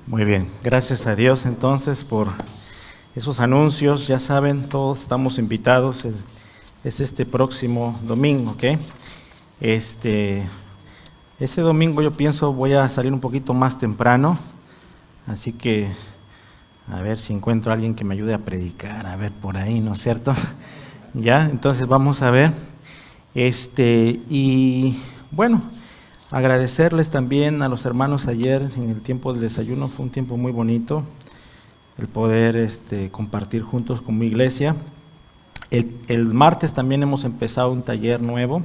Muy bien, gracias a Dios entonces por esos anuncios. Ya saben, todos estamos invitados. Es este próximo domingo, ¿ok? Ese domingo yo pienso voy a salir un poquito más temprano, así que a ver si encuentro a alguien que me ayude a predicar, a ver por ahí, ¿no es cierto? Ya, entonces vamos a ver. Y bueno, agradecerles también a los hermanos ayer en el tiempo del desayuno. Fue un tiempo muy bonito el poder compartir juntos como iglesia. El martes también hemos empezado un taller nuevo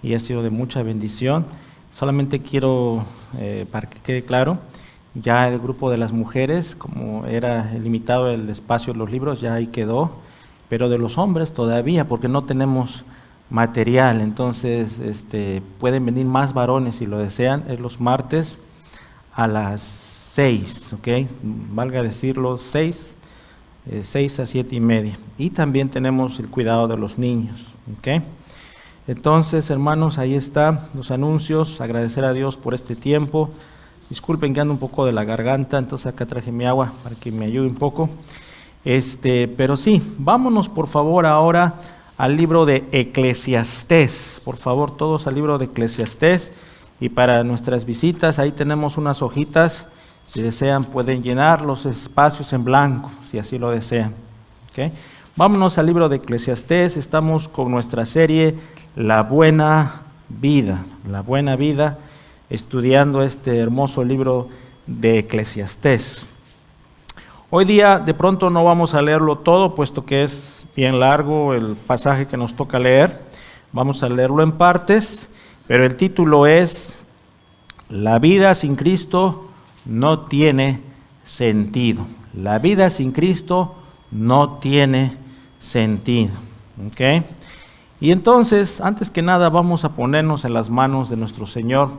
y ha sido de mucha bendición. Solamente quiero, para que quede claro, ya el grupo de las mujeres, como era limitado el espacio de los libros, ya ahí quedó, pero de los hombres todavía, porque no tenemos material. Entonces pueden venir más varones si lo desean. Es los martes a las 6, ¿ok? Valga decirlo, 6 a 7:30. Y también tenemos el cuidado de los niños, ¿ok? Entonces, hermanos, ahí están los anuncios. Agradecer a Dios por este tiempo. Disculpen que ando un poco de la garganta, entonces acá traje mi agua para que me ayude un poco. Pero sí, vámonos por favor ahora al libro de Eclesiastés. Por favor, todos al libro de Eclesiastés. Y para nuestras visitas, ahí tenemos unas hojitas. Si desean, pueden llenar los espacios en blanco, si así lo desean. ¿Okay? Vámonos al libro de Eclesiastés. Estamos con nuestra serie La Buena Vida. La Buena Vida, estudiando este hermoso libro de Eclesiastés. Hoy día de pronto no vamos a leerlo todo, puesto que es bien largo el pasaje que nos toca leer. Vamos a leerlo en partes, pero el título es La vida sin Cristo no tiene sentido. La vida sin Cristo no tiene sentido. ¿Ok? Y entonces, antes que nada, vamos a ponernos en las manos de nuestro Señor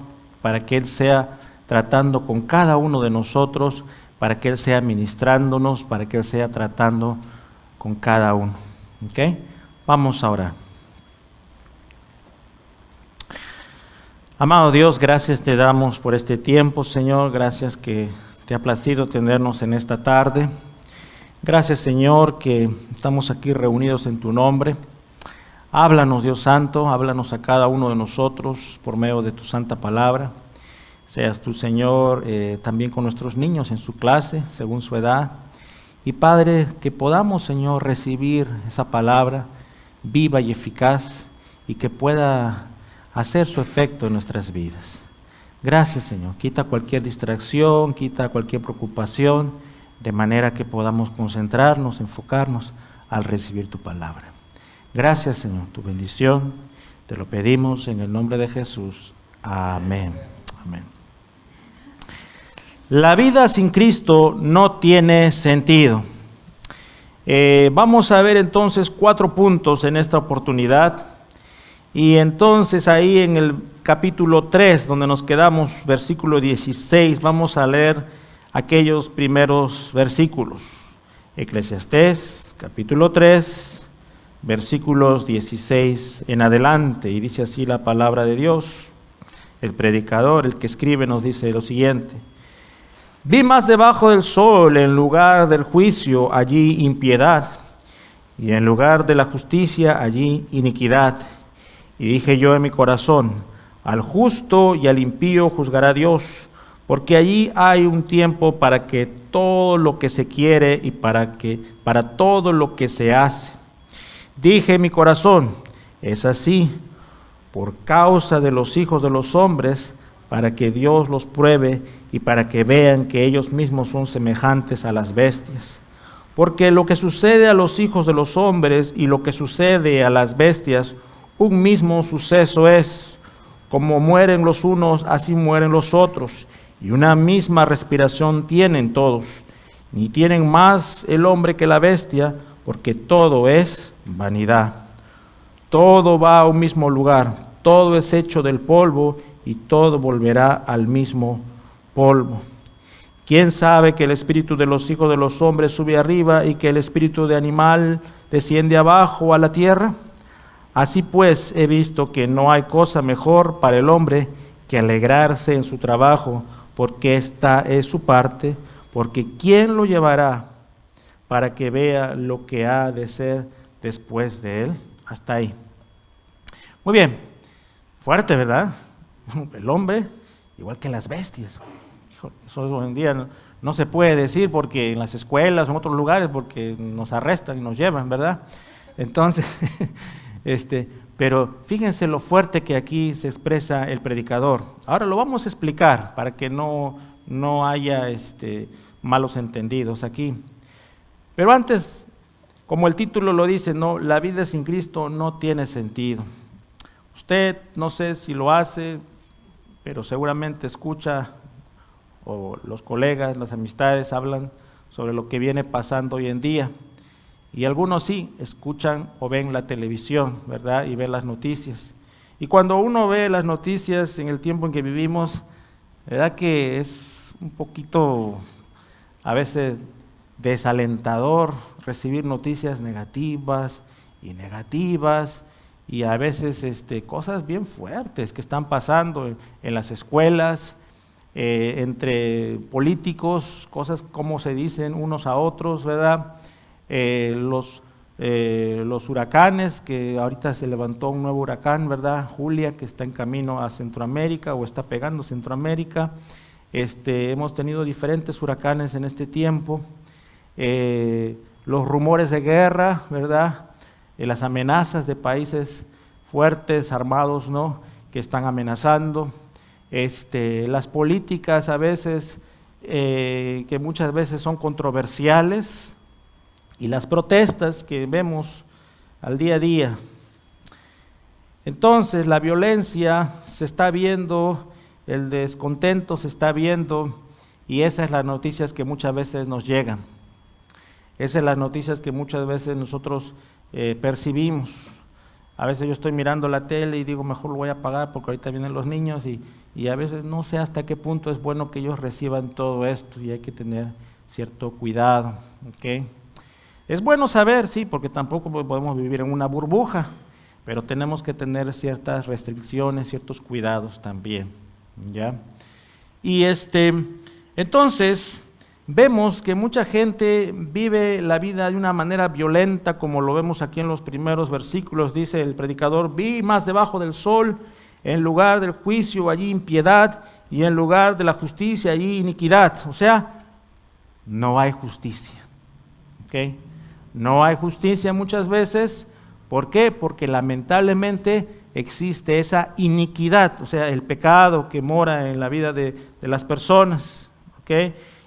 para que Él sea tratando con cada uno de nosotros, para que Él sea ministrándonos, para que Él sea tratando con cada uno. ¿Ok? Vamos a orar. Amado Dios, gracias te damos por este tiempo, Señor. Gracias que te ha placido tenernos en esta tarde. Gracias, Señor, que estamos aquí reunidos en tu nombre. Háblanos, Dios Santo, háblanos a cada uno de nosotros por medio de tu santa palabra. Seas tú, Señor, también con nuestros niños en su clase, según su edad. Y Padre, que podamos, Señor, recibir esa palabra viva y eficaz y que pueda hacer su efecto en nuestras vidas. Gracias, Señor. Quita cualquier distracción, quita cualquier preocupación, de manera que podamos concentrarnos, enfocarnos al recibir tu palabra. Gracias, Señor, tu bendición. Te lo pedimos en el nombre de Jesús. Amén. Amén. La vida sin Cristo no tiene sentido. Vamos a ver entonces 4 puntos en esta oportunidad. Y entonces ahí en el capítulo 3, donde nos quedamos, versículo 16, vamos a leer aquellos primeros versículos. Eclesiastés, capítulo 3, versículos 16 en adelante. Y dice así la palabra de Dios. El predicador, el que escribe, nos dice lo siguiente: Vi más debajo del sol, en lugar del juicio, allí impiedad, y en lugar de la justicia, allí iniquidad. Y dije yo en mi corazón: al justo y al impío juzgará Dios, porque allí hay un tiempo para que todo lo que se quiere y para todo lo que se hace. Dije en mi corazón: es así, por causa de los hijos de los hombres, para que Dios los pruebe y para que vean que ellos mismos son semejantes a las bestias. Porque lo que sucede a los hijos de los hombres y lo que sucede a las bestias, un mismo suceso es. Como mueren los unos, así mueren los otros, y una misma respiración tienen todos. Ni tienen más el hombre que la bestia, porque todo es vanidad. Todo va a un mismo lugar, todo es hecho del polvo, y todo volverá al mismo polvo. ¿Quién sabe que el espíritu de los hijos de los hombres sube arriba y que el espíritu de animal desciende abajo a la tierra? Así pues, he visto que no hay cosa mejor para el hombre que alegrarse en su trabajo, porque esta es su parte, porque ¿quién lo llevará para que vea lo que ha de ser después de él? Hasta ahí. Muy bien, fuerte, ¿verdad? El hombre, igual que las bestias. Eso hoy en día no se puede decir porque en las escuelas o en otros lugares, porque nos arrestan y nos llevan, ¿verdad? Entonces, pero fíjense lo fuerte que aquí se expresa el predicador. Ahora lo vamos a explicar para que no haya malos entendidos aquí. Pero antes, como el título lo dice, no, la vida sin Cristo no tiene sentido. Usted no sé si lo hace, pero seguramente escucha, o los colegas, las amistades hablan sobre lo que viene pasando hoy en día. Y algunos sí, escuchan o ven la televisión, ¿verdad? Y ven las noticias. Y cuando uno ve las noticias en el tiempo en que vivimos, ¿verdad que es un poquito a veces desalentador recibir noticias negativas y a veces cosas bien fuertes que están pasando en las escuelas, entre políticos, cosas como se dicen unos a otros, ¿verdad? Los huracanes, que ahorita se levantó un nuevo huracán, ¿verdad? Julia, que está en camino a Centroamérica o está pegando Centroamérica. Hemos tenido diferentes huracanes en este tiempo. Los rumores de guerra, ¿verdad? Las amenazas de países fuertes, armados, ¿no? Que están amenazando. Las políticas a veces, que muchas veces son controversiales, y las protestas que vemos al día a día. Entonces la violencia se está viendo, el descontento se está viendo, y esas son las noticias que muchas veces nos llegan. Esas son las noticias que muchas veces nosotros percibimos. A veces yo estoy mirando la tele y digo, mejor lo voy a apagar porque ahorita vienen los niños, y a veces no sé hasta qué punto es bueno que ellos reciban todo esto, y hay que tener cierto cuidado, ¿ok? Es bueno saber, sí, porque tampoco podemos vivir en una burbuja, pero tenemos que tener ciertas restricciones, ciertos cuidados también, ¿ya? Y entonces vemos que mucha gente vive la vida de una manera violenta, como lo vemos aquí en los primeros versículos. Dice el predicador: vi más debajo del sol, en lugar del juicio allí impiedad, y en lugar de la justicia allí iniquidad. O sea, no hay justicia, ¿ok? No hay justicia muchas veces. ¿Por qué? Porque lamentablemente existe esa iniquidad, o sea, el pecado que mora en la vida de las personas, ¿ok?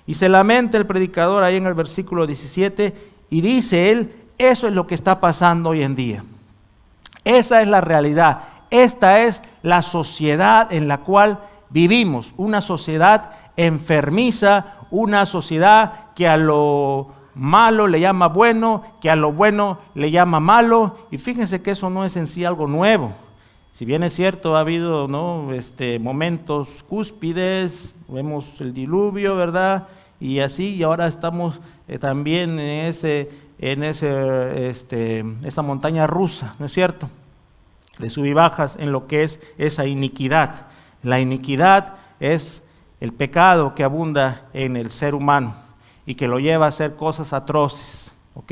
Y se lamenta el predicador ahí en el versículo 17, y dice él: eso es lo que está pasando hoy en día. Esa es la realidad. Esta es la sociedad en la cual vivimos, una sociedad enfermiza, una sociedad que a lo malo le llama bueno, que a lo bueno le llama malo, y fíjense que eso no es en sí algo nuevo. Si bien es cierto, ha habido, ¿no?, momentos cúspides, vemos el diluvio, ¿verdad?, y así, y ahora estamos también en esa montaña rusa, ¿no es cierto?, de sub y bajas en lo que es esa iniquidad. La iniquidad es el pecado que abunda en el ser humano y que lo lleva a hacer cosas atroces, ¿ok?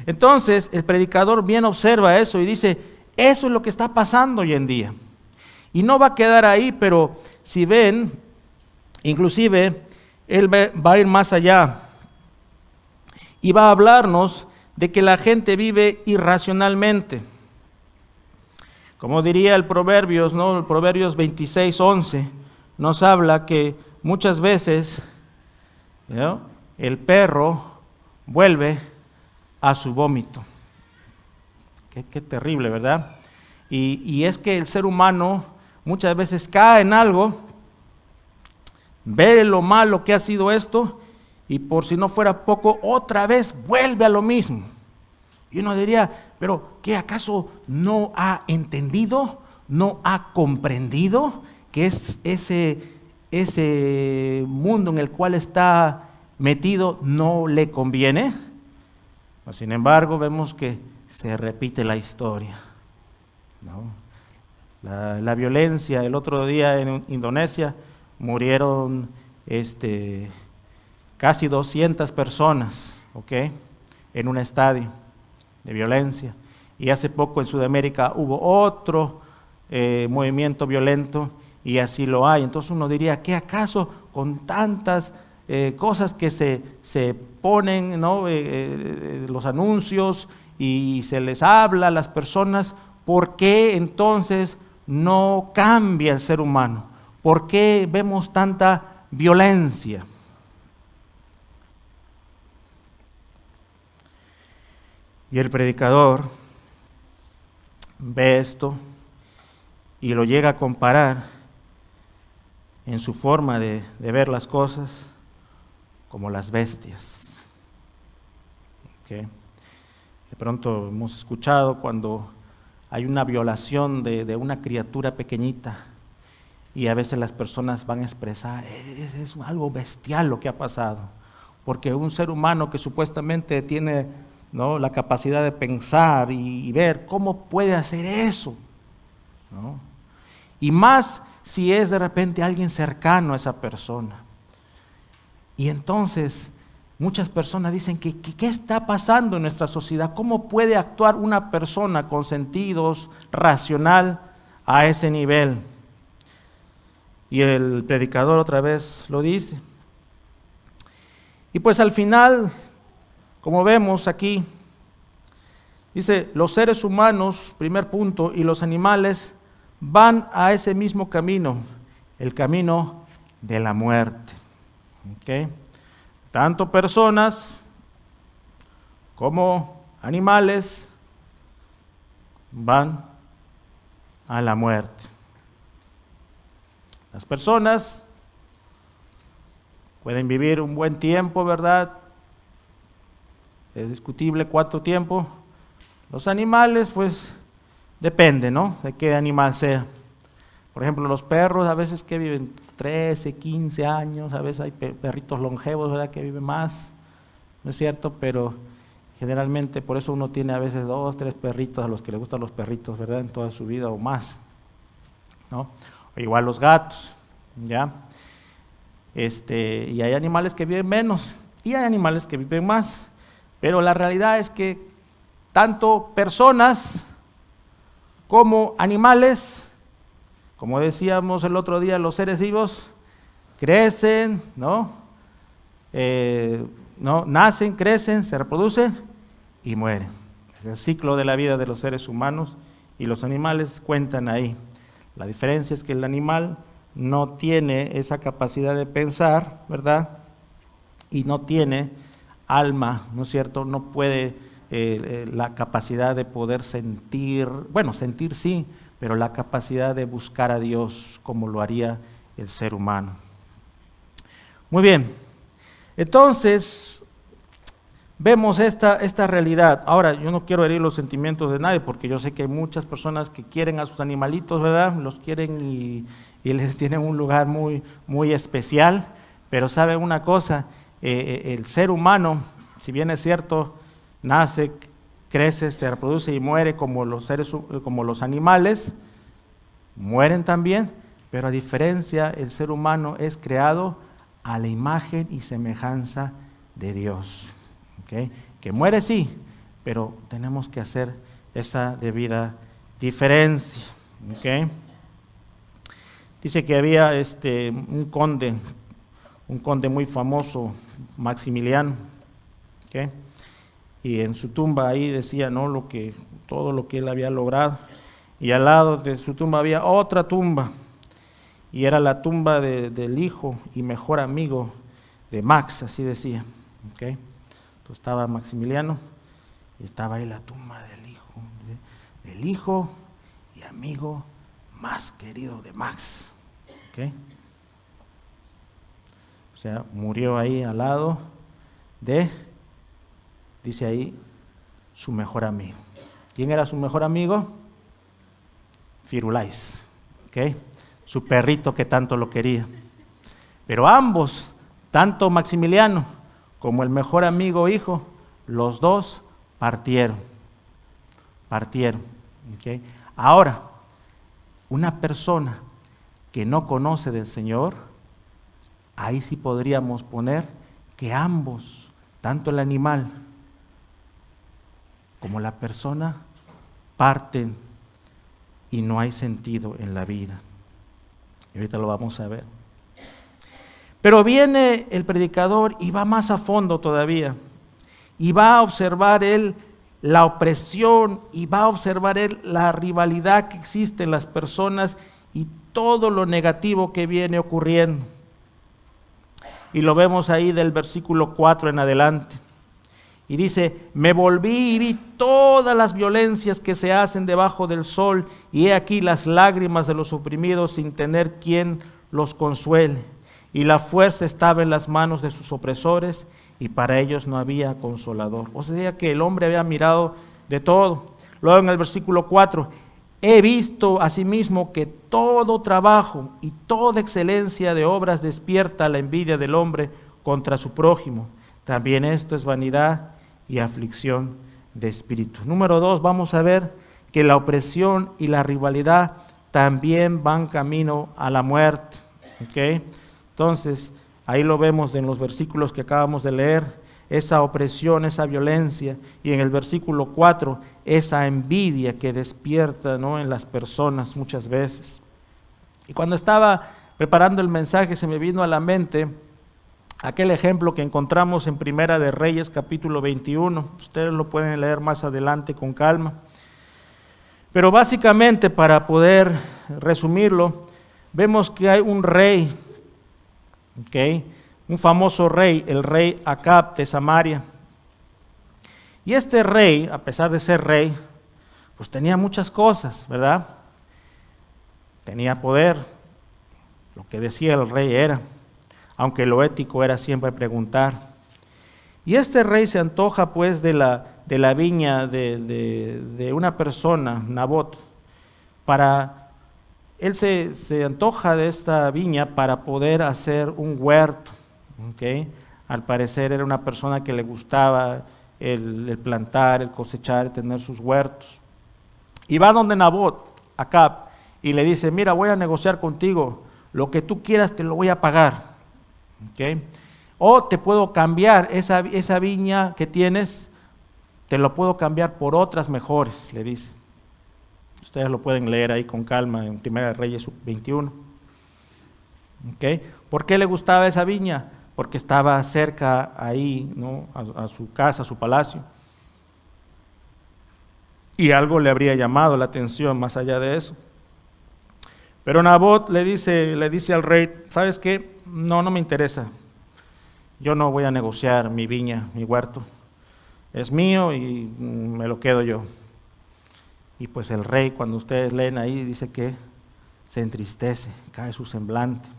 Entonces, el predicador bien observa eso y dice: eso es lo que está pasando hoy en día. Y no va a quedar ahí, pero si ven, inclusive, él va a ir más allá y va a hablarnos de que la gente vive irracionalmente. Como diría el Proverbios, ¿no? El Proverbios 26:11 nos habla que muchas veces, ¿no?, el perro vuelve a su vómito. Qué terrible, ¿verdad? Y es que el ser humano muchas veces cae en algo, ve lo malo que ha sido esto, y por si no fuera poco, otra vez vuelve a lo mismo. Y uno diría: pero ¿qué acaso no ha entendido, no ha comprendido que es ese mundo en el cual está metido no le conviene? Sin embargo, vemos que se repite la historia, ¿no? La violencia. El otro día en Indonesia murieron casi 200 personas, ¿ok?, en un estadio de violencia. Y hace poco en Sudamérica hubo otro movimiento violento, y así lo hay. Entonces uno diría, ¿qué acaso con tantas cosas que se ponen, ¿no?, los anuncios, y se les habla a las personas, ¿por qué entonces no cambia el ser humano? ¿Por qué vemos tanta violencia? Y el predicador ve esto y lo llega a comparar en su forma de ver las cosas como las bestias. ¿Okay? De pronto hemos escuchado cuando hay una violación de una criatura pequeñita, y a veces las personas van a expresar, es algo bestial lo que ha pasado, porque un ser humano que supuestamente tiene, ¿no?, la capacidad de pensar y ver, ¿cómo puede hacer eso? ¿No? Y más si es de repente alguien cercano a esa persona. Y entonces muchas personas dicen, ¿qué está pasando en nuestra sociedad? ¿Cómo puede actuar una persona con sentidos racional a ese nivel? Y el predicador otra vez lo dice. Y pues al final, como vemos aquí, dice, los seres humanos, primer punto, y los animales van a ese mismo camino, el camino de la muerte. ¿Okay? Tanto personas como animales van a la muerte. Las personas pueden vivir un buen tiempo, ¿verdad? Es discutible cuánto tiempo. Los animales, pues, depende, ¿no?, de qué animal sea. Por ejemplo, los perros a veces que viven 13, 15 años, a veces hay perritos longevos, ¿verdad?, que viven más, ¿no es cierto? Pero generalmente por eso uno tiene a veces 2, 3 perritos, a los que les gustan los perritos, ¿verdad?, en toda su vida o más, ¿no? O igual los gatos, ¿ya? Y hay animales que viven menos y hay animales que viven más, pero la realidad es que tanto personas como animales, como decíamos el otro día, los seres vivos crecen, ¿no? Nacen, crecen, se reproducen y mueren. Es el ciclo de la vida de los seres humanos, y los animales cuentan ahí. La diferencia es que el animal no tiene esa capacidad de pensar, ¿verdad?, y no tiene alma, ¿no es cierto? No puede la capacidad de poder sentir, bueno, sentir sí, pero la capacidad de buscar a Dios como lo haría el ser humano. Muy bien, entonces vemos esta realidad. Ahora, yo no quiero herir los sentimientos de nadie, porque yo sé que hay muchas personas que quieren a sus animalitos, ¿verdad? Los quieren y les tienen un lugar muy, muy especial, pero ¿saben una cosa? El ser humano, si bien es cierto, nace, crece, se reproduce y muere como los animales, mueren también, pero a diferencia, el ser humano es creado a la imagen y semejanza de Dios. ¿Okay? Que muere sí, pero tenemos que hacer esa debida diferencia. ¿Okay? Dice que había un conde muy famoso, Maximiliano, ¿okay?, y en su tumba ahí decía, ¿no?, todo lo que él había logrado, y al lado de su tumba había otra tumba, y era la tumba del hijo y mejor amigo de Max, así decía. ¿Okay? Entonces estaba Maximiliano y estaba ahí la tumba del hijo y amigo más querido de Max. ¿Okay? O sea, murió ahí al lado de, dice ahí, su mejor amigo. ¿Quién era su mejor amigo? Firulais, ¿okay?, su perrito que tanto lo quería. Pero ambos, tanto Maximiliano como el mejor amigo hijo, los dos partieron. ¿Okay? Ahora, una persona que no conoce del Señor ahí sí podríamos poner que ambos, tanto el animal como la persona, parten y no hay sentido en la vida. Y ahorita lo vamos a ver. Pero viene el predicador y va más a fondo todavía. Y va a observar él la opresión y va a observar él la rivalidad que existe en las personas y todo lo negativo que viene ocurriendo. Y lo vemos ahí del versículo 4 en adelante. Y dice, me volví y vi todas las violencias que se hacen debajo del sol, y he aquí las lágrimas de los oprimidos sin tener quien los consuele. Y la fuerza estaba en las manos de sus opresores, y para ellos no había consolador. O sea que el hombre había mirado de todo. Luego en el versículo 4, he visto asimismo que todo trabajo y toda excelencia de obras despierta la envidia del hombre contra su prójimo. También esto es vanidad y aflicción de espíritu. Número 2, vamos a ver que la opresión y la rivalidad también van camino a la muerte. ¿Okay? Entonces, ahí lo vemos en los versículos que acabamos de leer, esa opresión, esa violencia, y en el versículo 4, esa envidia que despierta, ¿no?, en las personas muchas veces. Y cuando estaba preparando el mensaje se me vino a la mente aquel ejemplo que encontramos en Primera de Reyes, capítulo 21. Ustedes lo pueden leer más adelante con calma. Pero básicamente, para poder resumirlo, vemos que hay un rey, ¿okay?, un famoso rey, el rey Acab de Samaria. Y este rey, a pesar de ser rey, pues tenía muchas cosas, ¿verdad? Tenía poder, lo que decía el rey era, aunque lo ético era siempre preguntar. Y este rey se antoja pues de la viña de una persona, Nabot, él se antoja de esta viña para poder hacer un huerto. ¿Okay? Al parecer era una persona que le gustaba el plantar, el cosechar, tener sus huertos. Y va donde Nabot, Acab, y le dice, mira, voy a negociar contigo, lo que tú quieras te lo voy a pagar. ¿Okay? O te puedo cambiar esa viña que tienes, te lo puedo cambiar por otras mejores, le dice. Ustedes lo pueden leer ahí con calma en Primera de Reyes 21. ¿Okay? ¿Por qué le gustaba esa viña? Porque estaba cerca ahí, ¿no?, a su casa, a su palacio. Y algo le habría llamado la atención más allá de eso. Pero Nabot le dice al rey, ¿sabes qué? No me interesa. Yo no voy a negociar mi viña, mi huerto. Es mío y me lo quedo yo. Y pues el rey, cuando ustedes leen ahí, dice que se entristece, cae su semblante.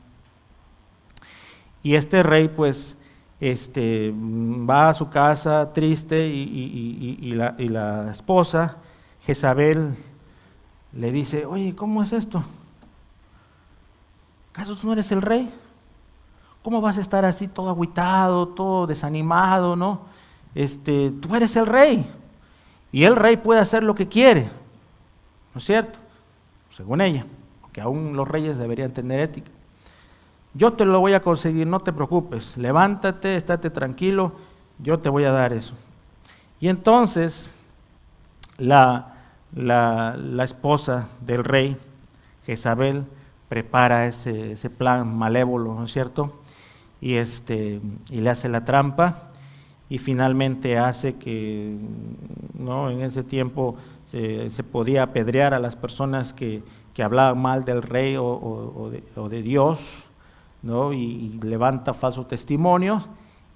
Y este rey pues va a su casa triste y la esposa, Jezabel, le dice, oye, ¿cómo es esto? ¿Acaso tú no eres el rey? ¿Cómo vas a estar así todo agüitado, todo desanimado, no? Tú eres el rey. Y el rey puede hacer lo que quiere, ¿no es cierto? Según ella, porque aún los reyes deberían tener ética. Yo te lo voy a conseguir, no te preocupes, levántate, estate tranquilo, yo te voy a dar eso. Y entonces la esposa del rey, Jezabel, prepara ese plan malévolo, ¿no es cierto? Y le hace la trampa y finalmente hace que, ¿no?, en ese tiempo se podía apedrear a las personas que hablaban mal del rey o de Dios, ¿no? Y levanta falsos testimonios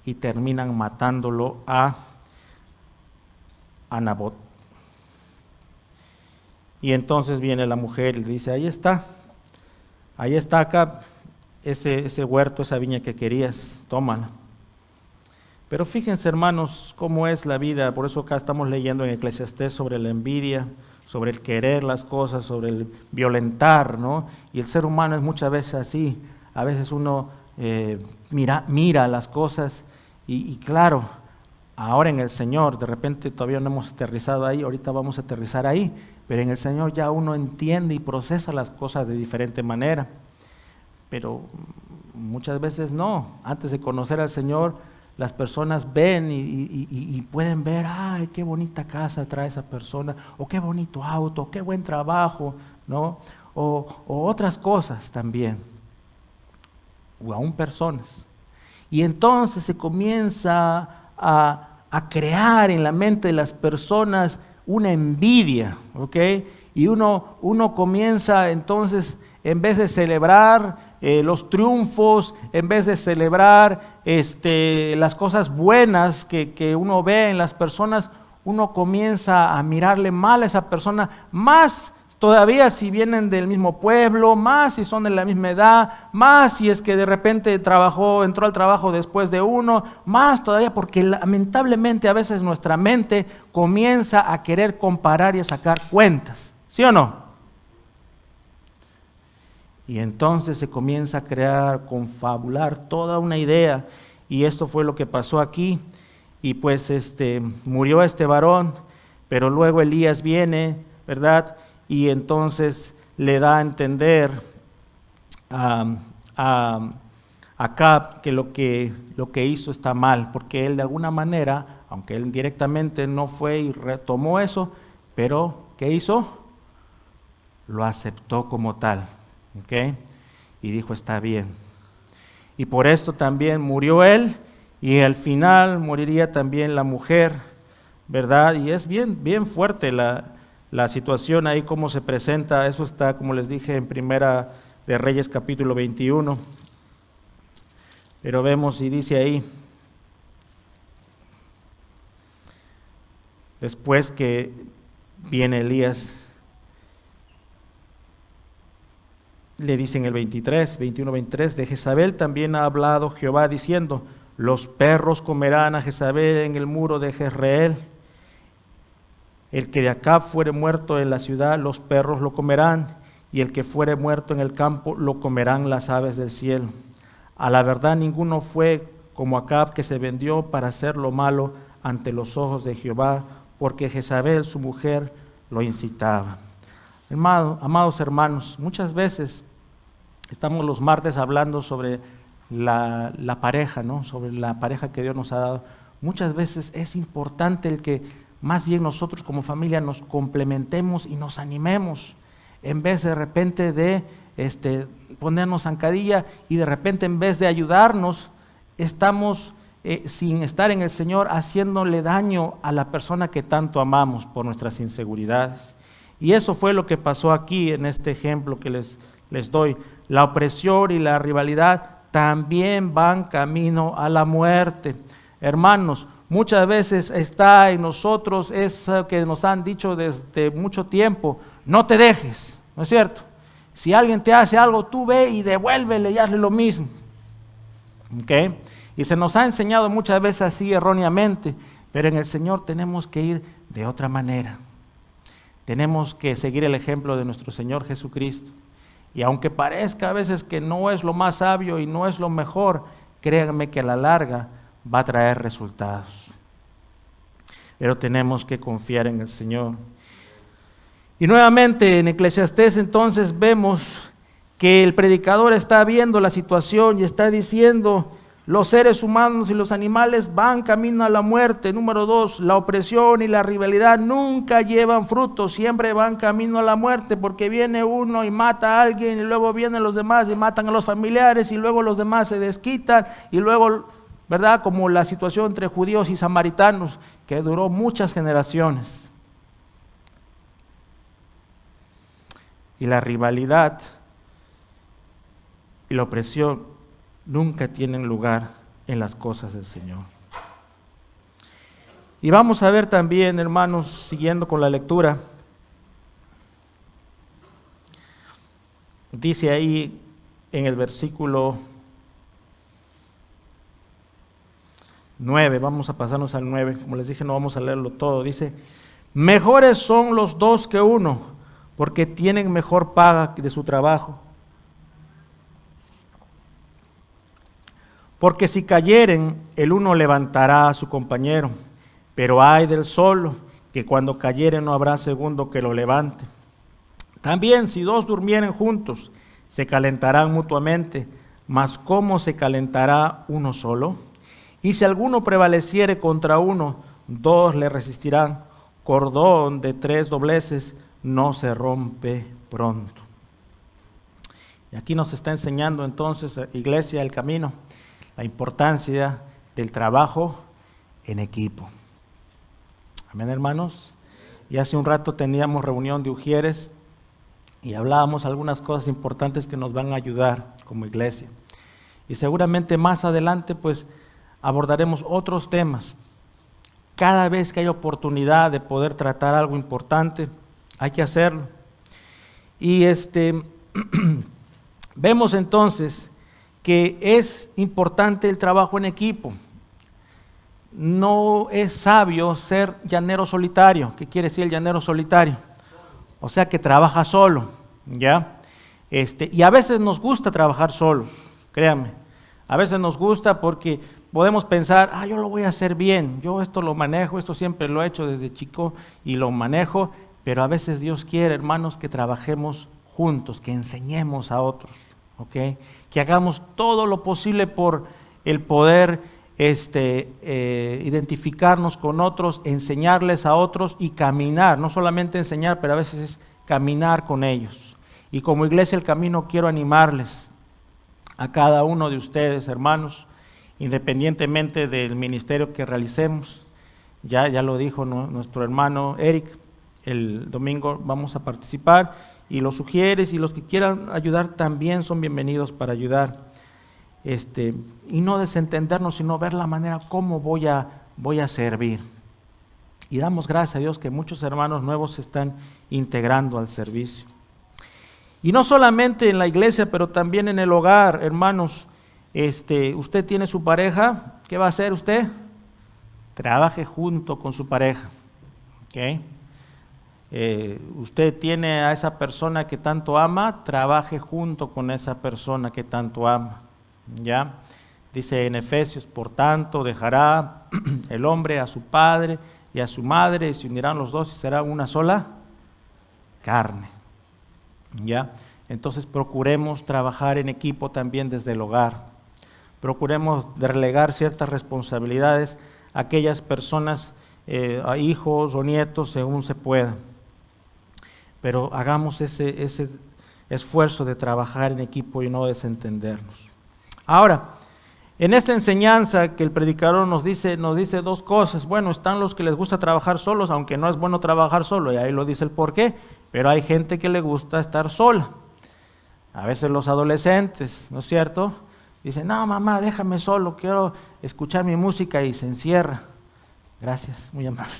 y terminan matándolo a Nabot. Y entonces viene la mujer y le dice, ahí está acá ese huerto, esa viña que querías, tómala. Pero fíjense, hermanos, cómo es la vida. Por eso acá estamos leyendo en Eclesiastés sobre la envidia, sobre el querer las cosas, sobre el violentar, ¿no? Y el ser humano es muchas veces así. A veces uno mira las cosas y claro, ahora en el Señor, de repente todavía no hemos aterrizado ahí, ahorita vamos a aterrizar ahí, pero en el Señor ya uno entiende y procesa las cosas de diferente manera. Pero Muchas veces no. Antes de conocer al Señor, las personas ven y pueden ver, ay, qué bonita casa trae esa persona, o qué bonito auto, qué buen trabajo, ¿no? O otras cosas también, o aún personas. Y entonces se comienza a crear en la mente de las personas una envidia, ¿ok? Y uno comienza entonces, en vez de celebrar los triunfos, en vez de celebrar las cosas buenas que uno ve en las personas, uno comienza a mirarle mal a esa persona, más todavía si vienen del mismo pueblo, más si son de la misma edad, más si es que de repente entró al trabajo después de uno, más todavía porque lamentablemente a veces nuestra mente comienza a querer comparar y a sacar cuentas, ¿sí o no? Y entonces se comienza a crear, confabular toda una idea, y esto fue lo que pasó aquí. Y pues murió este varón, pero luego Elías viene, ¿verdad? Y entonces le da a entender a Acab que lo que hizo está mal, porque él de alguna manera, aunque él directamente no fue y retomó eso, pero ¿qué hizo? Lo aceptó como tal. ¿Okay? Y dijo, está bien. Y por esto también murió él, y al final moriría también la mujer, ¿verdad? Y es bien fuerte la situación ahí, cómo se presenta. Eso está, como les dije, en Primera de Reyes capítulo 21. Pero vemos y dice ahí, después que viene Elías, le dice en el 21-23, de Jezabel también ha hablado Jehová diciendo, los perros comerán a Jezabel en el muro de Jezreel. El que de acá fuere muerto en la ciudad, los perros lo comerán, y el que fuere muerto en el campo, lo comerán las aves del cielo. A la verdad ninguno fue como Acab, que se vendió para hacer lo malo ante los ojos de Jehová, porque Jezabel, su mujer, lo incitaba. Amados hermanos, muchas veces estamos los martes hablando sobre la pareja, ¿no? Sobre la pareja que Dios nos ha dado. Muchas veces es importante el que más bien nosotros como familia nos complementemos y nos animemos, en vez de repente de ponernos zancadilla, y de repente en vez de ayudarnos, estamos sin estar en el Señor haciéndole daño a la persona que tanto amamos por nuestras inseguridades. Y eso fue lo que pasó aquí en este ejemplo que les doy. La opresión y la rivalidad también van camino a la muerte. Hermanos, muchas veces está en nosotros eso que nos han dicho desde mucho tiempo, no te dejes, ¿no es cierto? Si alguien te hace algo, tú ve y devuélvele y hazle lo mismo. ¿Okay? Y se nos ha enseñado muchas veces así erróneamente, pero en el Señor tenemos que ir de otra manera. Tenemos que seguir el ejemplo de nuestro Señor Jesucristo. Y aunque parezca a veces que no es lo más sabio y no es lo mejor, créanme que a la larga va a traer resultados. Pero tenemos que confiar en el Señor. Y nuevamente en Eclesiastés entonces vemos que el predicador está viendo la situación y está diciendo, los seres humanos y los animales van camino a la muerte. Número 2, la opresión y la rivalidad nunca llevan fruto, siempre van camino a la muerte, porque viene uno y mata a alguien, y luego vienen los demás y matan a los familiares, y luego los demás se desquitan, y luego, ¿verdad? Como la situación entre judíos y samaritanos, que duró muchas generaciones. Y la rivalidad y la opresión nunca tienen lugar en las cosas del Señor. Y vamos a ver también, hermanos, siguiendo con la lectura, dice ahí en el versículo 9, vamos a pasarnos al 9, como les dije no vamos a leerlo todo, dice, mejores son los dos que uno, porque tienen mejor paga de su trabajo. Porque si cayeren, el uno levantará a su compañero, pero ay del solo, que cuando cayere no habrá segundo que lo levante. También si dos durmieren juntos, se calentarán mutuamente, mas ¿cómo se calentará uno solo? Y si alguno prevaleciere contra uno, 2 le resistirán. Cordón de 3 dobleces no se rompe pronto. Y aquí nos está enseñando entonces, Iglesia, el camino, la importancia del trabajo en equipo. Amén, hermanos. Y hace un rato teníamos reunión de Ujieres y hablábamos algunas cosas importantes que nos van a ayudar como iglesia. Y seguramente más adelante pues abordaremos otros temas. Cada vez que hay oportunidad de poder tratar algo importante, hay que hacerlo. Y vemos entonces que es importante el trabajo en equipo. No es sabio ser llanero solitario. ¿Qué quiere decir el llanero solitario? O sea, que trabaja solo, ¿ya? Y a veces nos gusta trabajar solos, créanme. A veces nos gusta porque podemos pensar, yo lo voy a hacer bien, yo esto lo manejo, esto siempre lo he hecho desde chico y lo manejo, pero a veces Dios quiere, hermanos, que trabajemos juntos, que enseñemos a otros, ¿ok? Que hagamos todo lo posible por el poder identificarnos con otros, enseñarles a otros y caminar, no solamente enseñar, pero a veces es caminar con ellos. Y como iglesia El Camino quiero animarles a cada uno de ustedes, hermanos, independientemente del ministerio que realicemos. Ya lo dijo nuestro hermano Eric, el domingo vamos a participar y los Ujieres y los que quieran ayudar también son bienvenidos para ayudar. Y no desentendernos, sino ver la manera cómo voy a servir. Y damos gracias a Dios que muchos hermanos nuevos se están integrando al servicio. Y no solamente en la iglesia, pero también en el hogar, hermanos. Usted tiene su pareja, ¿qué va a hacer usted? Trabaje junto con su pareja, ¿ok? Usted tiene a esa persona que tanto ama, trabaje junto con esa persona que tanto ama. ¿Ya? Dice en Efesios, por tanto dejará el hombre a su padre y a su madre y se unirán los dos y será una sola carne. ¿Ya? Entonces procuremos trabajar en equipo también desde el hogar. Procuremos delegar ciertas responsabilidades a aquellas personas, a hijos o nietos según se pueda. Pero hagamos ese esfuerzo de trabajar en equipo y no desentendernos. Ahora, en esta enseñanza que el predicador nos dice 2 cosas. Bueno, están los que les gusta trabajar solos, aunque no es bueno trabajar solo, y ahí lo dice el porqué, pero hay gente que le gusta estar sola. A veces los adolescentes, ¿no es cierto? Dicen, no mamá, déjame solo, quiero escuchar mi música, y se encierra. Gracias, muy amable.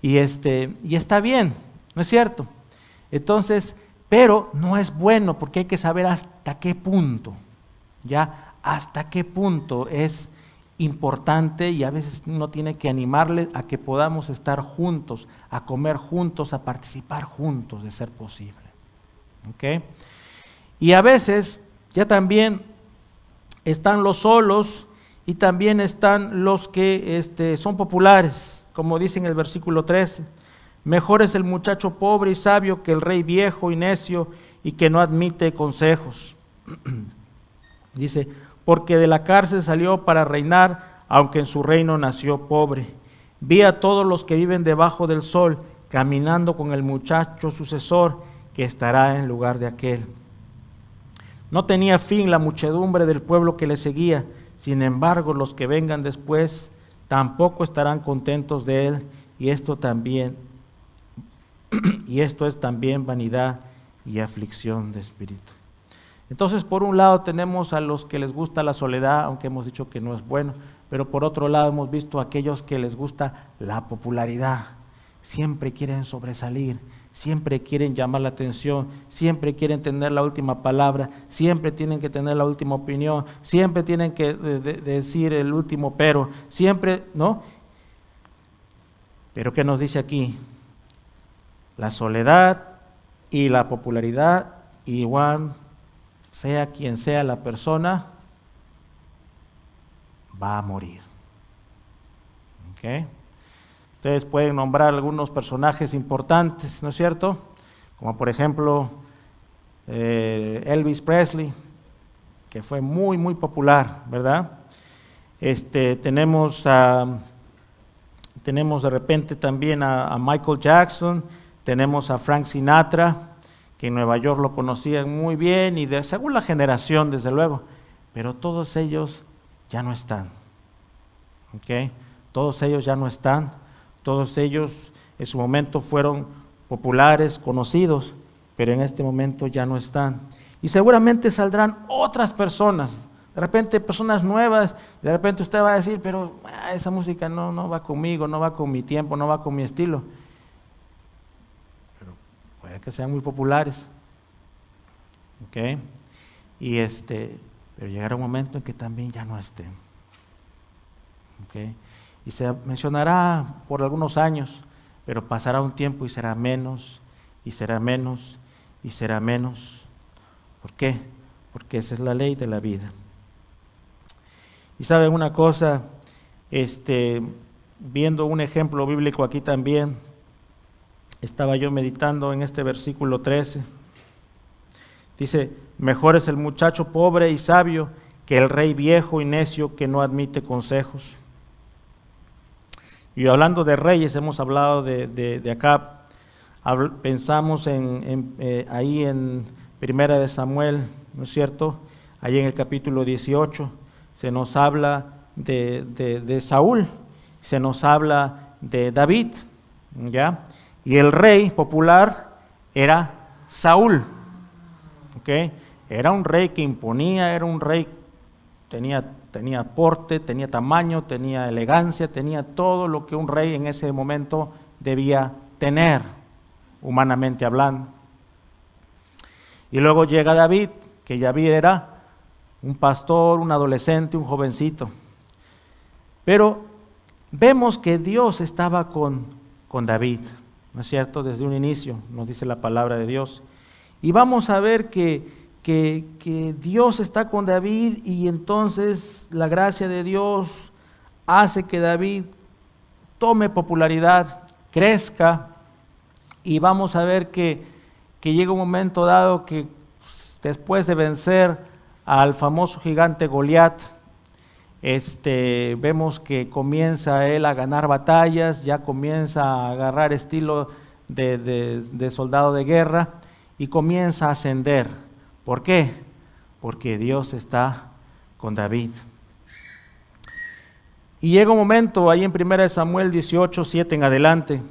Y está bien, ¿no es cierto? Entonces, pero no es bueno porque hay que saber hasta qué punto, ya hasta qué punto es importante y a veces uno tiene que animarle a que podamos estar juntos, a comer juntos, a participar juntos de ser posible. ¿Ok? Y a veces ya también están los solos y también están los que son populares, como dice en el versículo 13. Mejor es el muchacho pobre y sabio que el rey viejo y necio y que no admite consejos. Dice, porque de la cárcel salió para reinar, aunque en su reino nació pobre. Vi a todos los que viven debajo del sol, caminando con el muchacho sucesor, que estará en lugar de aquel. No tenía fin la muchedumbre del pueblo que le seguía, sin embargo los que vengan después tampoco estarán contentos de él, y esto es también vanidad y aflicción de espíritu. Entonces, por un lado tenemos a los que les gusta la soledad, aunque hemos dicho que no es bueno, pero por otro lado hemos visto a aquellos que les gusta la popularidad. Siempre quieren sobresalir, siempre quieren llamar la atención, siempre quieren tener la última palabra, siempre tienen que tener la última opinión, siempre tienen que decir el último pero, siempre, ¿no? Pero ¿qué nos dice aquí? La soledad y la popularidad, igual sea quien sea la persona, va a morir. ¿Ok? Ustedes pueden nombrar algunos personajes importantes, ¿no es cierto? Como por ejemplo Elvis Presley, que fue muy, muy popular, ¿verdad? Tenemos de repente también a Michael Jackson, tenemos a Frank Sinatra, que en Nueva York lo conocían muy bien, y según la generación, desde luego, pero todos ellos ya no están, ¿ok? Todos ellos ya no están, todos ellos en su momento fueron populares, conocidos, pero en este momento ya no están. Y seguramente saldrán otras personas, de repente personas nuevas, de repente usted va a decir, pero esa música no va conmigo, no va con mi tiempo, no va con mi estilo. Pero puede que sean muy populares, ¿ok? Y pero llegará un momento en que también ya no estén, ¿ok? Y se mencionará por algunos años, pero pasará un tiempo y será menos, y será menos, y será menos. ¿Por qué? Porque esa es la ley de la vida. Y saben una cosa, viendo un ejemplo bíblico aquí también, estaba yo meditando en este versículo 13. Dice, mejor es el muchacho pobre y sabio que el rey viejo y necio que no admite consejos. Y hablando de reyes, hemos hablado de acá, pensamos ahí en Primera de Samuel, ¿no es cierto? Ahí en el capítulo 18 se nos habla de Saúl, se nos habla de David, ¿ya? Y el rey popular era Saúl, ¿ok? Era un rey que imponía, era un rey, tenía porte, tenía tamaño, tenía elegancia, tenía todo lo que un rey en ese momento debía tener, humanamente hablando. Y luego llega David, que David era un pastor, un adolescente, un jovencito. Pero vemos que Dios estaba con David, ¿no es cierto? Desde un inicio, nos dice la palabra de Dios. Y vamos a ver que Dios está con David, y entonces la gracia de Dios hace que David tome popularidad, crezca, y vamos a ver que llega un momento dado que después de vencer al famoso gigante Goliat, vemos que comienza él a ganar batallas, ya comienza a agarrar estilo de soldado de guerra y comienza a ascender. ¿Por qué? Porque Dios está con David. Y llega un momento ahí en 1 Samuel 18, 7 en adelante,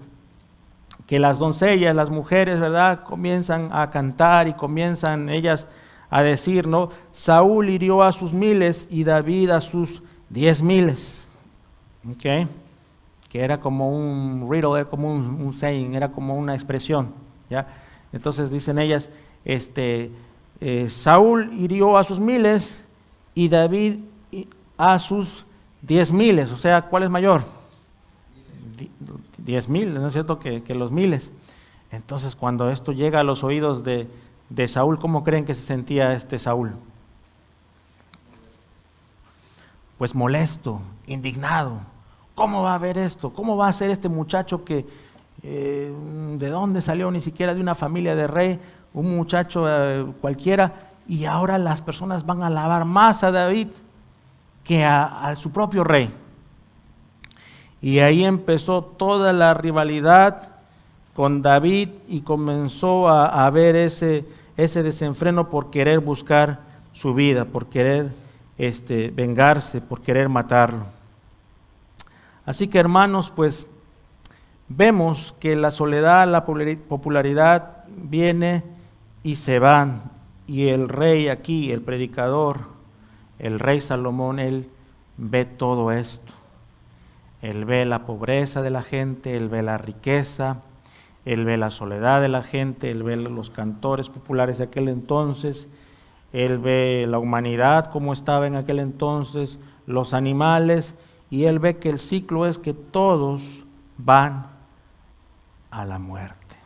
que las doncellas, las mujeres, ¿verdad?, comienzan a cantar y comienzan ellas a decir, ¿no? Saúl hirió a sus 1000 y David a sus 10,000. ¿Ok? Que era como un riddle, era como un saying, era como una expresión, ¿ya? Entonces dicen ellas, Saúl hirió a sus 1000 y David a sus 10,000. O sea, ¿cuál es mayor? 10,000, ¿no es cierto? Que los 1000. Entonces, cuando esto llega a los oídos de Saúl, ¿cómo creen que se sentía Saúl? Pues molesto, indignado. ¿Cómo va a haber esto? ¿Cómo va a ser este muchacho que de dónde salió? Ni siquiera de una familia de rey, un muchacho cualquiera, y ahora las personas van a alabar más a David que a su propio rey. Y ahí empezó toda la rivalidad con David y comenzó a haber ese desenfreno por querer buscar su vida, por querer vengarse, por querer matarlo. Así que, hermanos, pues vemos que la soledad, la popularidad viene y se van, y el rey aquí, el predicador, el rey Salomón, él ve todo esto. Él ve la pobreza de la gente, él ve la riqueza, él ve la soledad de la gente, él ve los cantores populares de aquel entonces, él ve la humanidad como estaba en aquel entonces, los animales, y él ve que el ciclo es que todos van a la muerte,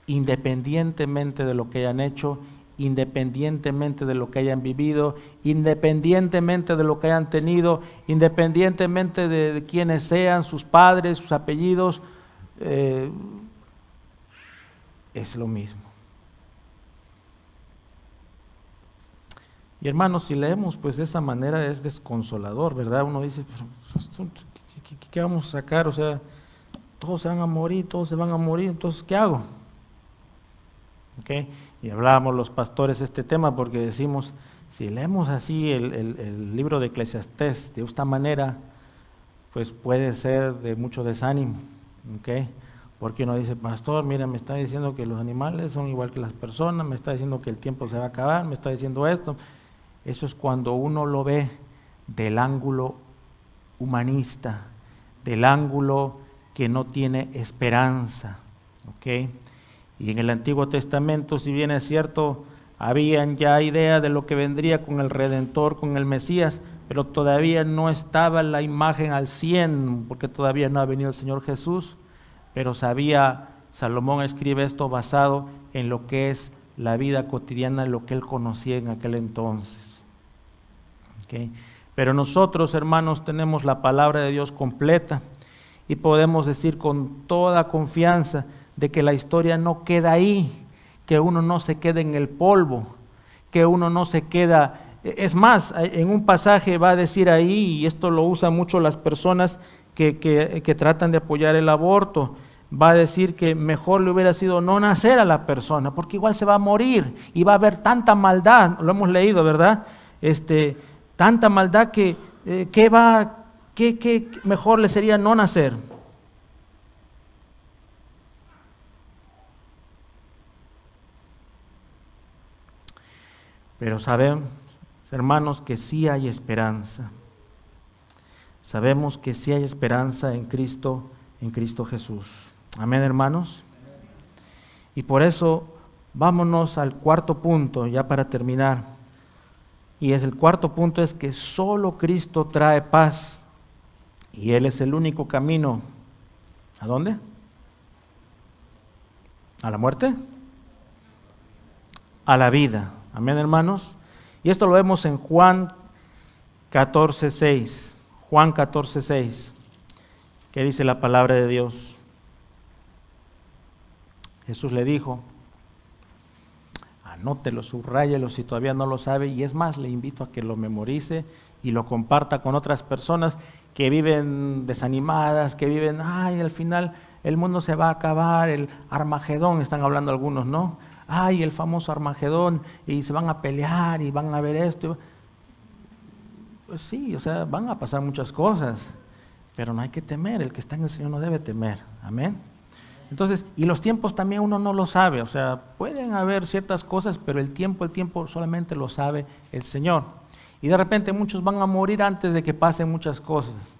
independientemente de lo que hayan hecho, independientemente de lo que hayan vivido, independientemente de lo que hayan tenido, independientemente de quiénes sean, sus padres, sus apellidos, es lo mismo. Y hermanos, si leemos pues de esa manera es desconsolador, ¿verdad? Uno dice, ¿qué vamos a sacar? O sea, todos se van a morir, entonces ¿qué hago? ¿Okay? Y hablábamos los pastores este tema porque decimos, si leemos así el libro de Eclesiastés de esta manera, pues puede ser de mucho desánimo, ¿okay? Porque uno dice, pastor, mira, me está diciendo que los animales son igual que las personas, me está diciendo que el tiempo se va a acabar, me está diciendo esto. Eso es cuando uno lo ve del ángulo humanista, del ángulo que no tiene esperanza, ¿ok? Y en el Antiguo Testamento, si bien es cierto, habían ya idea de lo que vendría con el Redentor, con el Mesías, pero todavía no estaba la imagen al 100, porque todavía no ha venido el Señor Jesús, pero Salomón escribe esto basado en lo que es la vida cotidiana, lo que él conocía en aquel entonces. ¿Okay? Pero nosotros, hermanos, tenemos la palabra de Dios completa y podemos decir con toda confianza de que la historia no queda ahí, que uno no se queda en el polvo, que uno no se queda. Es más, en un pasaje va a decir ahí, y esto lo usan mucho las personas que tratan de apoyar el aborto, va a decir que mejor le hubiera sido no nacer a la persona, porque igual se va a morir y va a haber tanta maldad, lo hemos leído, ¿verdad? Tanta maldad que mejor le sería no nacer. Pero sabemos, hermanos, que sí hay esperanza. Sabemos que sí hay esperanza en Cristo Jesús. Amén, hermanos. Y por eso vámonos al cuarto punto, ya para terminar. Y el cuarto punto es que solo Cristo trae paz. Y Él es el único camino. ¿A dónde? ¿A la muerte? A la vida. Amén, hermanos. Y esto lo vemos en Juan 14:6. Juan 14:6. ¿Qué dice la palabra de Dios? Jesús le dijo, anótelo, subráyelo si todavía no lo sabe, y es más, le invito a que lo memorice y lo comparta con otras personas que viven desanimadas, que viven, al final el mundo se va a acabar, el Armagedón, están hablando algunos, ¿no? El famoso Armagedón, y se van a pelear y van a ver esto. Pues sí, o sea, van a pasar muchas cosas, pero no hay que temer, el que está en el Señor no debe temer, amén. Entonces, y los tiempos también uno no lo sabe, o sea, pueden haber ciertas cosas, pero el tiempo solamente lo sabe el Señor. Y de repente muchos van a morir antes de que pasen muchas cosas,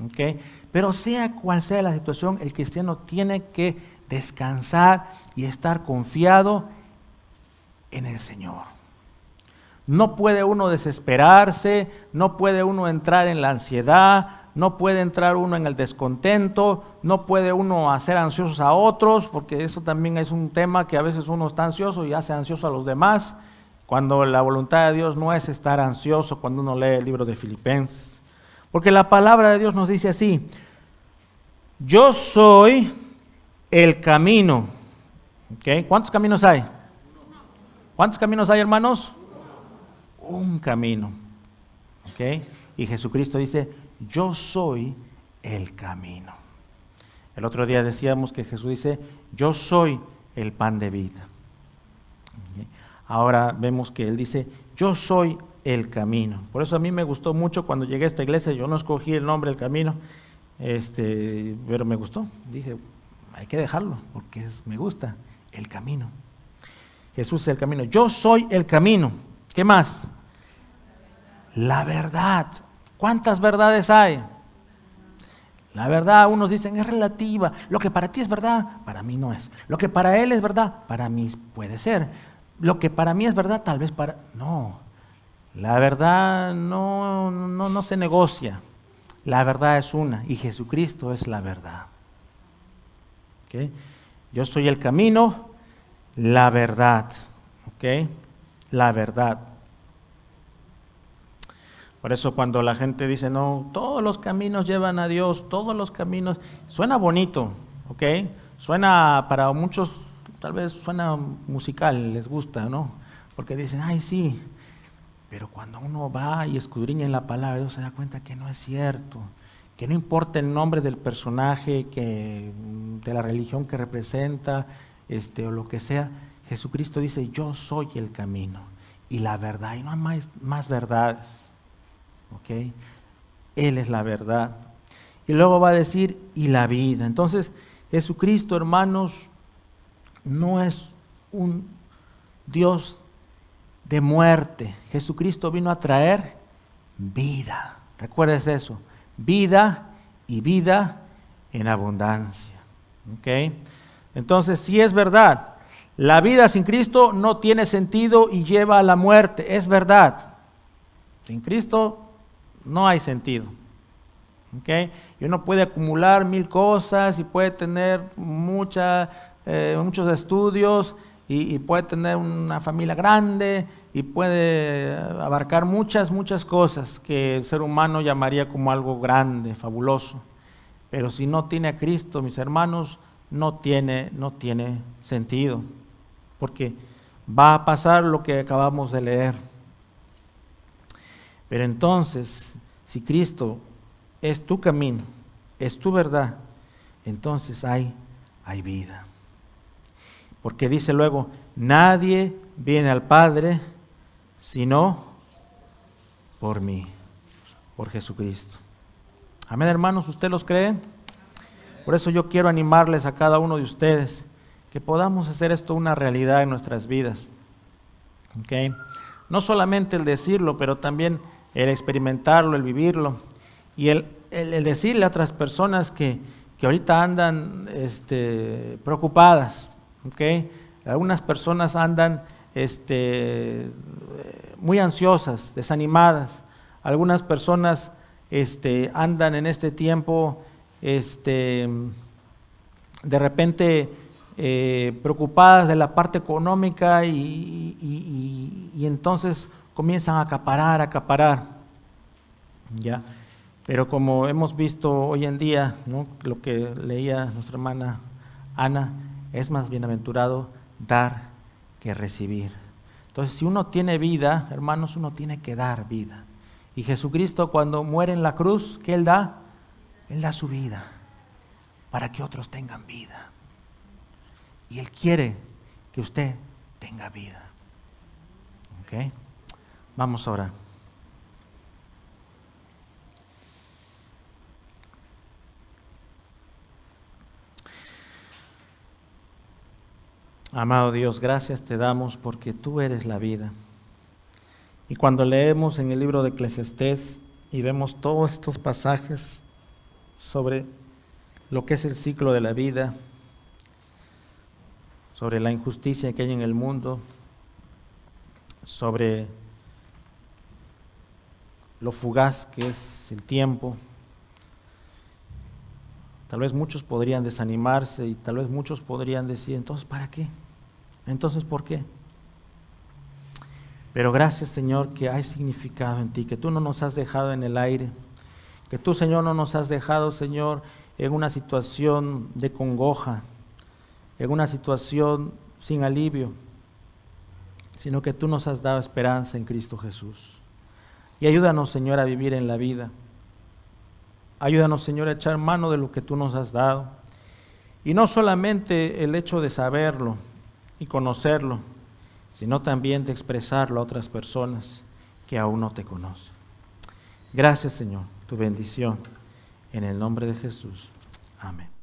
¿ok? Pero sea cual sea la situación, el cristiano tiene que descansar y estar confiado en el Señor. No puede uno desesperarse, no puede uno entrar en la ansiedad, no puede entrar uno en el descontento, no puede uno hacer ansiosos a otros, porque eso también es un tema que a veces uno está ansioso y hace ansioso a los demás, cuando la voluntad de Dios no es estar ansioso cuando uno lee el libro de Filipenses. Porque la palabra de Dios nos dice así, yo soy el camino. ¿Okay? ¿Cuántos caminos hay? ¿Cuántos caminos hay, hermanos? Un camino. ¿Okay? Y Jesucristo dice, yo soy el camino. El otro día decíamos que Jesús dice, yo soy el pan de vida. ¿Okay? Ahora vemos que Él dice, yo soy el camino. Por eso a mí me gustó mucho cuando llegué a esta iglesia, yo no escogí el nombre El Camino, pero me gustó. Dije, hay que dejarlo, porque me gusta, el camino. Jesús es el camino. Yo soy el camino. ¿Qué más? La verdad. ¿Cuántas verdades hay? La verdad, unos dicen, es relativa. Lo que para ti es verdad, para mí no es. Lo que para él es verdad, para mí puede ser. Lo que para mí es verdad, tal vez para... No. La verdad no se negocia. La verdad es una, y Jesucristo es la verdad. ¿Okay? Yo soy el camino, la verdad. ¿Okay? La verdad. Por eso cuando la gente dice, no, todos los caminos llevan a Dios, todos los caminos, suena bonito, ¿ok? Suena, para muchos, tal vez suena musical, les gusta, ¿no? Porque dicen, sí, Pero cuando uno va y escudriña en la palabra de Dios, se da cuenta que no es cierto, que no importa el nombre del personaje, de la religión que representa, o lo que sea, Jesucristo dice, yo soy el camino y la verdad, y no hay más verdades, ¿ok? Él es la verdad. Y luego va a decir, y la vida. Entonces, Jesucristo, hermanos, no es un Dios de muerte. Jesucristo vino a traer vida. Recuerdes eso, vida y vida en abundancia. ¿Ok? Entonces, sí es verdad, la vida sin Cristo no tiene sentido y lleva a la muerte. Es verdad. Sin Cristo no hay sentido. ¿Okay? Y uno puede acumular 1000 cosas y puede tener muchos estudios y puede tener una familia grande y puede abarcar muchas cosas que el ser humano llamaría como algo grande, fabuloso. Pero si no tiene a Cristo, mis hermanos, no tiene sentido, porque va a pasar lo que acabamos de leer. Pero entonces, si Cristo es tu camino, es tu verdad, entonces hay vida. Porque dice luego, nadie viene al Padre sino por mí, por Jesucristo. Amén, hermanos, ¿ustedes los creen? Por eso yo quiero animarles a cada uno de ustedes que podamos hacer esto una realidad en nuestras vidas. ¿Okay? No solamente el decirlo, pero también el experimentarlo, el vivirlo. Y el decirle a otras personas que ahorita andan preocupadas, ¿okay? Algunas personas andan muy ansiosas, desanimadas. Algunas personas andan en este tiempo de repente preocupadas de la parte económica y entonces comienzan a acaparar, ¿ya? Pero como hemos visto hoy en día, ¿no? Lo que leía nuestra hermana Ana, es más bienaventurado dar que recibir. Entonces, si uno tiene vida, hermanos, uno tiene que dar vida. Y Jesucristo, cuando muere en la cruz, ¿qué Él da? Él da su vida para que otros tengan vida. Y Él quiere que usted tenga vida. ¿Ok? Vamos a orar. Amado Dios, gracias te damos porque tú eres la vida. Y cuando leemos en el libro de Eclesiastés y vemos todos estos pasajes sobre lo que es el ciclo de la vida, sobre la injusticia que hay en el mundo, sobre lo fugaz que es el tiempo, tal vez muchos podrían desanimarse y tal vez muchos podrían decir, entonces ¿para qué? Entonces ¿por qué? Pero gracias, Señor, que hay significado en ti, que tú no nos has dejado en el aire, que tú, Señor, no nos has dejado, Señor, en una situación de congoja, en una situación sin alivio, sino que tú nos has dado esperanza en Cristo Jesús. Y ayúdanos, Señor, a vivir en la vida. Ayúdanos, Señor, a echar mano de lo que tú nos has dado. Y no solamente el hecho de saberlo y conocerlo, sino también de expresarlo a otras personas que aún no te conocen. Gracias, Señor, tu bendición, en el nombre de Jesús. Amén.